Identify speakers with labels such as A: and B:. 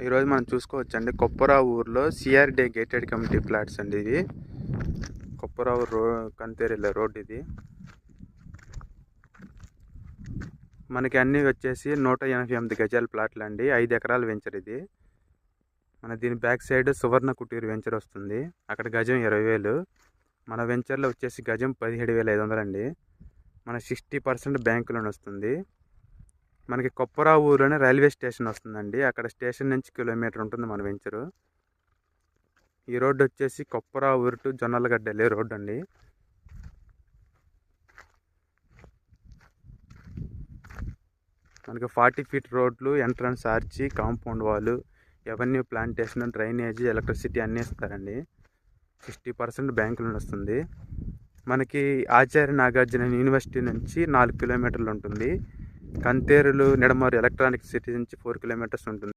A: ఈరోజు మనం చూసుకోవచ్చండి కొప్పరావు ఊర్లో సిఆర్డి గేటెడ్ కమ్యూనిటీ ఫ్లాట్స్ అండి. ఇది కొప్పరావు కంతేరిలో రోడ్. ఇది మనకి అన్నీ వచ్చేసి 188 గజాల ప్లాట్లు అండి. 5 ఎకరాల వెంచర్ ఇది. మన దీని బ్యాక్ సైడ్ సువర్ణ కుటీర్ వెంచర్ వస్తుంది. అక్కడ గజం 20,000. మన వెంచర్లో వచ్చేసి గజం 17,500 అండి. మన 60% బ్యాంకు లోన్ వస్తుంది. మనకి కొప్పరావు ఊర్లోనే రైల్వే స్టేషన్ వస్తుందండి. అక్కడ స్టేషన్ నుంచి కిలోమీటర్ ఉంటుంది మన వెంచరు. ఈ రోడ్డు వచ్చేసి కొప్పరావు ఊరు టు జొన్నలగడ్డ వెళ్ళే రోడ్డు అండి. మనకి 40 ఫీట్ రోడ్లు, entrance arch, compound wall, avenue plantation, drainage, electricity అన్నీ ఇస్తారండి. 60% బ్యాంకు లోన్ వస్తుంది. మనకి ఆచార్య నాగార్జున యూనివర్సిటీ నుంచి 4 కిలోమీటర్లు ఉంటుంది. కంతేరులు నిడమరు ఎలక్ట్రానిక్ సిటీ నుంచి 4 కిలోమీటర్స్ ఉంటుంది.